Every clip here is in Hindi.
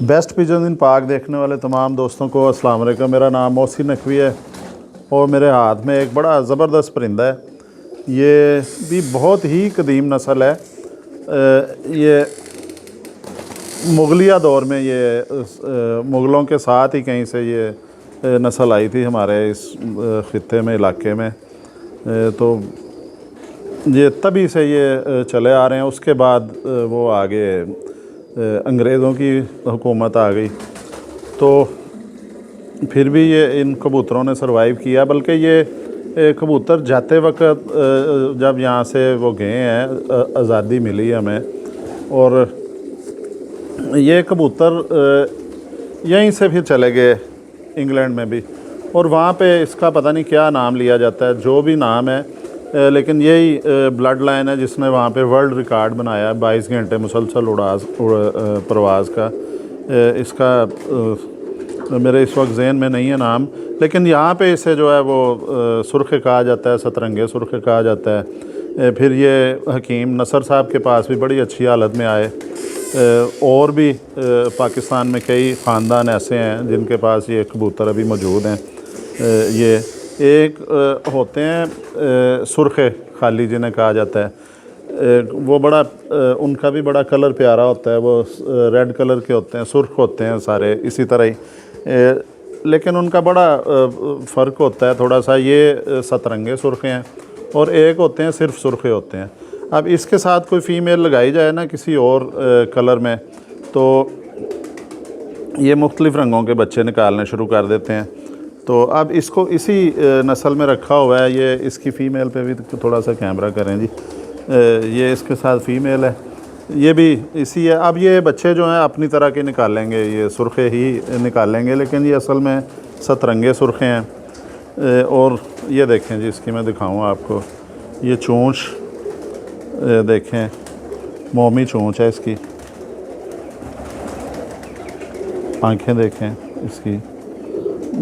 बेस्ट पिजन इन पाक देखने वाले तमाम दोस्तों को अस्सलाम वालेकुम। मेरा नाम मोहसिन नकवी है और मेरे हाथ में एक बड़ा ज़बरदस्त परिंदा है। ये भी बहुत ही कदीम नस्ल है। ये मुगलिया दौर में ये मुग़लों के साथ ही कहीं से ये नस्ल आई थी हमारे इस ख़ित्ते में, इलाके में। तो ये तभी से ये चले आ रहे हैं। उसके बाद वो आगे अंग्रेज़ों की हुकूमत आ गई तो फिर भी ये इन कबूतरों ने सरवाइव किया। बल्कि ये कबूतर जाते वक्त जब यहाँ से वो गए हैं, आज़ादी मिली हमें, और ये कबूतर यहीं से फिर चले गए इंग्लैंड में भी, और वहाँ पे इसका पता नहीं क्या नाम लिया जाता है, जो भी नाम है, लेकिन यही ब्लड लाइन है जिसने वहाँ पे वर्ल्ड रिकॉर्ड बनाया 22 घंटे मुसलसल प्रवास का। इसका मेरे इस वक्त ज़हन में नहीं है नाम, लेकिन यहाँ पे इसे जो है वो सुर्ख़ कहा जाता है, सतरंगे सुर्ख़ कहा जाता है। फिर ये हकीम नसर साहब के पास भी बड़ी अच्छी हालत में आए। और भी पाकिस्तान में कई ख़ानदान ऐसे हैं जिनके पास ये कबूतर अभी मौजूद हैं। ये एक होते हैं सुर्ख़ खाली जिन्हें कहा जाता है, वो बड़ा उनका भी बड़ा कलर प्यारा होता है। वो रेड कलर के होते हैं, सुर्ख़ होते हैं सारे इसी तरह ही, लेकिन उनका बड़ा फ़र्क होता है थोड़ा सा। ये सतरंगे सुर्ख़े हैं और एक होते हैं सिर्फ सुर्ख़े होते हैं। अब इसके साथ कोई फ़ीमेल लगाई जाए ना किसी और कलर में, तो ये मुख्तलिफ़ रंगों के बच्चे निकालने शुरू कर देते हैं। तो अब इसको इसी नस्ल में रखा हुआ है। ये इसकी फ़ीमेल पे भी थोड़ा सा कैमरा करें जी। ये इसके साथ फ़ीमेल है, ये भी इसी है। अब ये बच्चे जो हैं अपनी तरह के निकालेंगे, ये सुर्ख़े ही निकालेंगे, लेकिन ये असल में सतरंगे सुर्ख़े हैं। और ये देखें जी, इसकी मैं दिखाऊँ आपको, ये चोंच देखें, मोमी चोंच है इसकी, आँखें देखें इसकी,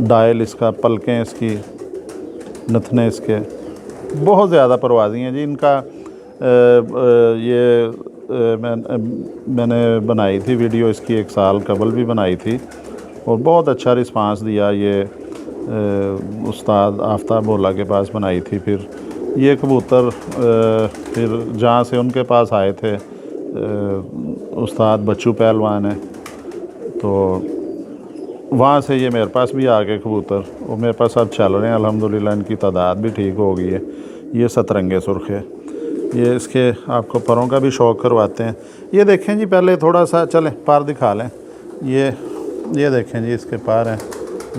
डायल इसका, पलकें इसकी, नथने इसके, बहुत ज़्यादा परवाज़ी हैं जी। इनका मैंने बनाई थी वीडियो इसकी, 1 साल कबल भी बनाई थी और बहुत अच्छा रिस्पांस दिया। ये उस्ताद आफ्ताब भोला के पास बनाई थी। फिर ये कबूतर फिर जहाँ से उनके पास आए थे उस्ताद बच्चू पहलवान है, तो वहाँ से ये मेरे पास भी आ गए कबूतर, और मेरे पास अब चल रहे हैं अल्हम्दुलिल्लाह। इनकी तादाद भी ठीक हो गई है। ये सतरंगे सुर्ख़ है। ये इसके आपको परों का भी शौक़ करवाते हैं। ये देखें जी, पहले थोड़ा सा चलें पर दिखा लें। ये देखें जी, इसके पर हैं,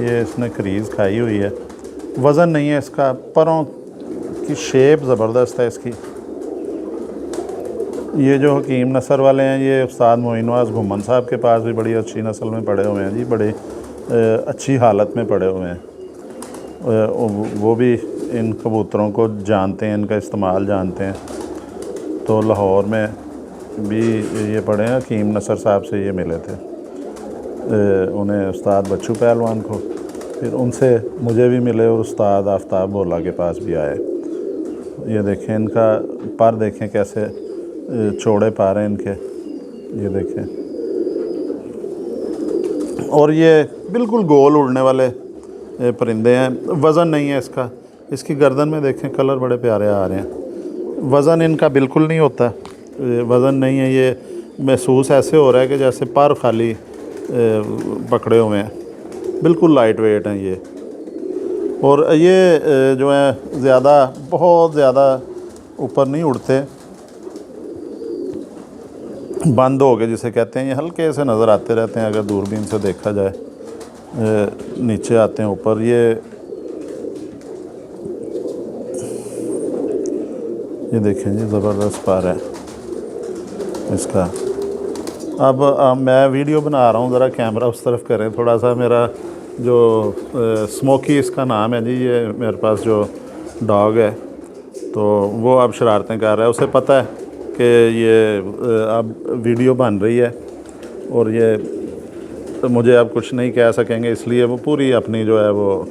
ये इसने क्रीज़ खाई हुई है। वज़न नहीं है इसका, परों की शेप ज़बरदस्त है इसकी। ये जो हकीम नसर वाले हैं, ये उस्ताद मोइनवाज़ घुमन साहब के पास भी बड़ी अच्छी नस्ल में पड़े हुए हैं जी, बड़े अच्छी हालत में पड़े हुए हैं। वो भी इन कबूतरों को जानते हैं, इनका इस्तेमाल जानते हैं। तो लाहौर में भी ये पड़े हैं, हकीम नसर साहब से ये मिले थे, उन्हें उस्ताद बच्चू पहलवान को, फिर उनसे मुझे भी मिले और उस्ताद आफ्ताब भोला के पास भी आए। ये देखें, इनका पर देखें कैसे चौड़े पर हैं इनके, ये देखें। और ये बिल्कुल गोल उड़ने वाले परिंदे हैं। वज़न नहीं है इसका। इसकी गर्दन में देखें कलर बड़े प्यारे आ रहे हैं। वज़न इनका बिल्कुल नहीं होता, वज़न नहीं है। ये महसूस ऐसे हो रहा है कि जैसे पर खाली पकड़े हुए हैं, बिल्कुल लाइट वेट हैं ये। और ये जो है ज़्यादा, बहुत ज़्यादा ऊपर नहीं उड़ते, बंद हो गए जिसे कहते हैं। ये हल्के से नज़र आते रहते हैं अगर दूरबीन से देखा जाए। नीचे आते हैं ऊपर। ये देखें जी, ज़बरदस्त पर है इसका। अब मैं वीडियो बना रहा हूँ, ज़रा कैमरा उस तरफ करें थोड़ा सा। मेरा जो स्मोकी इसका नाम है जी, ये मेरे पास जो डॉग है, तो वो अब शरारतें कर रहा है। उसे पता है कि ये अब वीडियो बन रही है और ये मुझे अब कुछ नहीं कह सकेंगे, इसलिए वो पूरी अपनी जो है वो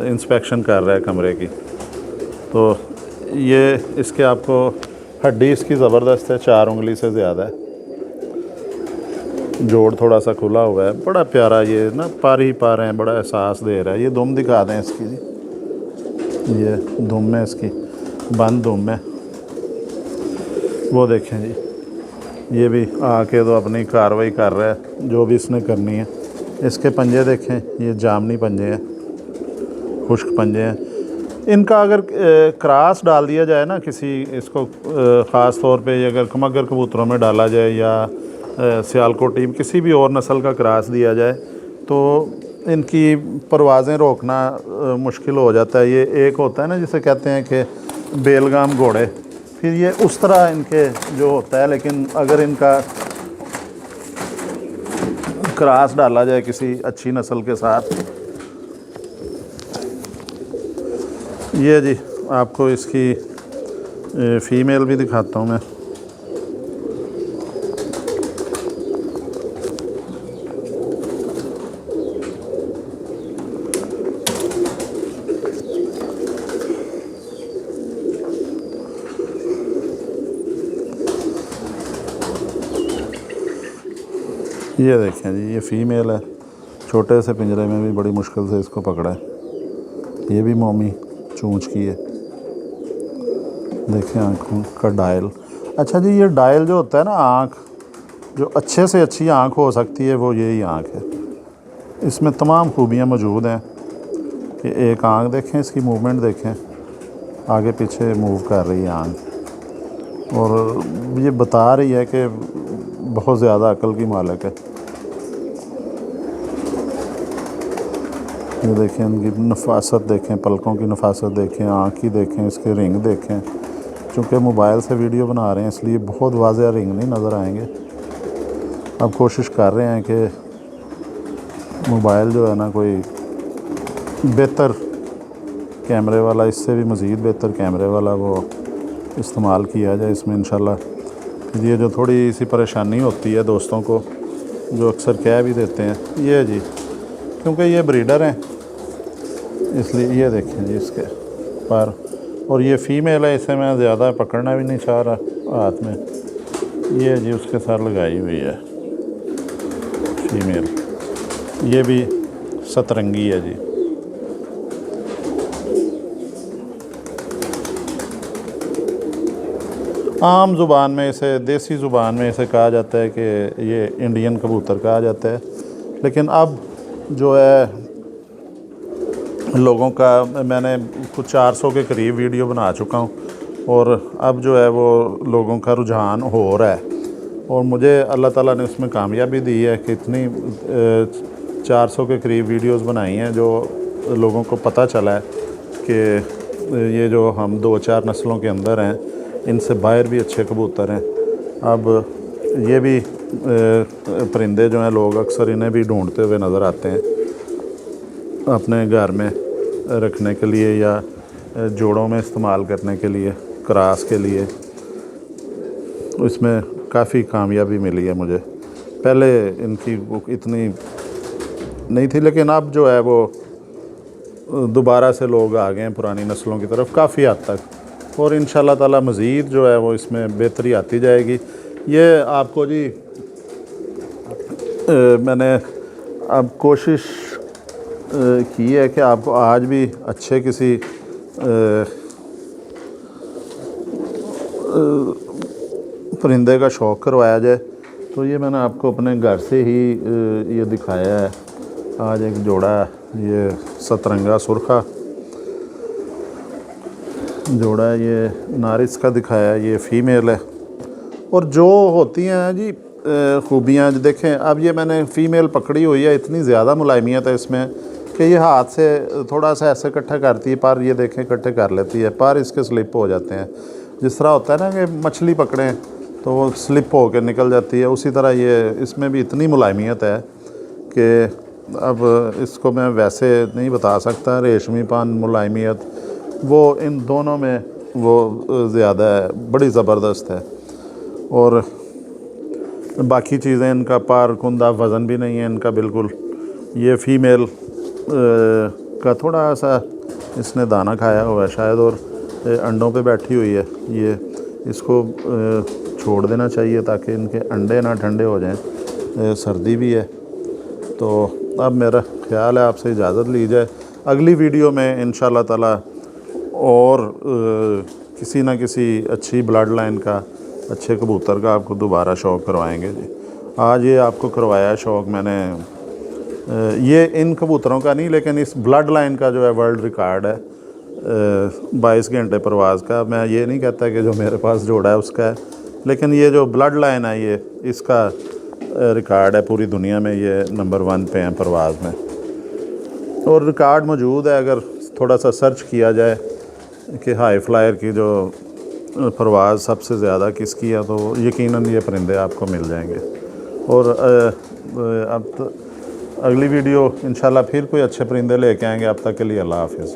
इंस्पेक्शन कर रहा है कमरे की। तो ये इसके आपको हड्डी इसकी ज़बरदस्त है, 4 उंगली से ज़्यादा है। जोड़ थोड़ा सा खुला हुआ है, बड़ा प्यारा ये ना, पार ही पार हैं, बड़ा एहसास दे रहा है। ये दुम दिखा दें इसकी जी, ये दुम है इसकी, बंद दुम है। वो देखें जी, ये भी आके तो अपनी कार्रवाई कर रहा है जो भी इसने करनी है। इसके पंजे देखें, ये जामनी पंजे हैं, खुश्क पंजे हैं। इनका अगर क्रास डाल दिया जाए ना किसी, इसको ख़ास तौर पे अगर कमगर कबूतरों में डाला जाए या सियालकोटी किसी भी और नस्ल का क्रास दिया जाए तो इनकी परवाज़ें रोकना मुश्किल हो जाता है। ये एक होता है ना जिसे कहते हैं कि बेलगाम घोड़े, फिर ये उस तरह इनके जो होता है। लेकिन अगर इनका क्रास डाला जाए किसी अच्छी नस्ल के साथ, ये जी आपको इसकी फ़ीमेल भी दिखाता हूँ मैं। ये देखें जी, ये फ़ीमेल है, छोटे से पिंजरे में भी बड़ी मुश्किल से इसको पकड़ा है। ये भी मोमी चूंच की है, देखें आँखों का डायल। अच्छा जी, ये डायल जो होता है ना, आँख जो अच्छे से अच्छी आँख हो सकती है वो यही आँख है। इसमें तमाम खूबियाँ मौजूद हैं कि एक आँख देखें, इसकी मूवमेंट देखें, आगे पीछे मूव कर रही है आँख, और ये बता रही है कि बहुत ज़्यादा अक्ल की मालिक है। ये देखें इनकी नफासत देखें, पलकों की नफासत देखें, आँख की देखें, इसके रिंग देखें। चूँकि मोबाइल से वीडियो बना रहे हैं इसलिए बहुत वाज़ेह रिंग नहीं नज़र आएंगे। अब कोशिश कर रहे हैं कि मोबाइल जो है ना कोई बेहतर कैमरे वाला, इससे भी मज़ीद बेहतर कैमरे वाला वो इस्तेमाल किया जाए इसमें इंशाल्लाह। ये जो थोड़ी सी परेशानी होती है दोस्तों को, जो अक्सर कह भी देते हैं, ये जी क्योंकि ये ब्रीडर हैं इसलिए। ये देखें जी इसके पर, और ये फ़ीमेल है, इसे मैं ज़्यादा पकड़ना भी नहीं चाह रहा हाथ में। ये जी उसके साथ लगाई हुई है फ़ीमेल, ये भी सतरंगी है जी। आम ज़ुबान में इसे, देसी ज़ुबान में इसे कहा जाता है कि ये इंडियन कबूतर कहा जाता है। लेकिन अब जो है लोगों का, मैंने कुछ 400 के करीब वीडियो बना चुका हूँ, और अब जो है वो लोगों का रुझान हो रहा है, और मुझे अल्लाह ताला ने उसमें कामयाबी दी है कि इतनी 400 के करीब वीडियोस बनाई हैं जो लोगों को पता चला है कि ये जो हम 2-4 नस्लों के अंदर हैं, इनसे बाहर भी अच्छे कबूतर हैं। अब ये भी परिंदे जो हैं, लोग अक्सर इन्हें भी ढूंढते हुए नज़र आते हैं अपने घर में रखने के लिए या जोड़ों में इस्तेमाल करने के लिए, क्रास के लिए। इसमें काफ़ी कामयाबी मिली है मुझे। पहले इनकी इतनी नहीं थी, लेकिन अब जो है वो दोबारा से लोग आ गए हैं पुरानी नस्लों की तरफ काफ़ी हद तक, और इंशाल्लाह ताला मज़ीद जो है वो इसमें बेहतरी आती जाएगी। ये आपको जी मैंने अब कोशिश की है कि आपको आज भी अच्छे किसी परिंदे का शौक़ करवाया जाए। तो ये मैंने आपको अपने घर से ही ये दिखाया है आज एक जोड़ा, ये सतरंगा सुरखा जोड़ा है, ये नारिस का दिखाया है, ये फ़ीमेल है। और जो होती हैं जी खूबियाँ देखें, अब ये मैंने फ़ीमेल पकड़ी हुई है, इतनी ज़्यादा मुलायमियत है इसमें कि ये हाथ से थोड़ा सा ऐसे इकट्ठा करती है, पर ये देखें इकट्ठे कर लेती है, पर इसके स्लिप हो जाते हैं। जिस तरह होता है ना कि मछली पकड़ें तो वो स्लिप हो के निकल जाती है, उसी तरह ये इसमें भी इतनी मुलायमियत है कि अब इसको मैं वैसे नहीं बता सकता। रेशमीपन, मुलायमियत, वो इन दोनों में वो ज़्यादा है, बड़ी ज़बरदस्त है। और बाकी चीज़ें, इनका पार कुंदा वज़न भी नहीं है इनका बिल्कुल। ये फ़ीमेल का थोड़ा सा इसने दाना खाया हुआ है शायद, और अंडों पे बैठी हुई है। ये इसको छोड़ देना चाहिए ताकि इनके अंडे ना ठंडे हो जाएं। सर्दी भी है। तो अब मेरा ख्याल है आपसे इजाज़त ली जाए। अगली वीडियो में इंशाल्लाह ताला और किसी ना किसी अच्छी ब्लड लाइन का, अच्छे कबूतर का आपको दोबारा शौक़ करवाएंगे जी। आज ये आपको करवाया शौक़ मैंने, ये इन कबूतरों का नहीं लेकिन इस ब्लड लाइन का जो है वर्ल्ड रिकॉर्ड है 22 घंटे परवाज़ का। मैं ये नहीं कहता कि जो मेरे पास जोड़ा है उसका है, लेकिन ये जो ब्लड लाइन है ये इसका रिकॉर्ड है पूरी दुनिया में, ये नंबर 1 पे हैं परवाज़ में। और रिकॉर्ड मौजूद है, अगर थोड़ा सा सर्च किया जाए कि हाई फ्लायर की जो परवाज़ सबसे ज़्यादा किसकी है तो यकीनन ये परिंदे आपको मिल जाएंगे। और अब अगली वीडियो इंशाल्लाह फिर कोई अच्छे परिंदे लेके आएंगे। अब तक के लिए अल्लाह हाफ़िज़।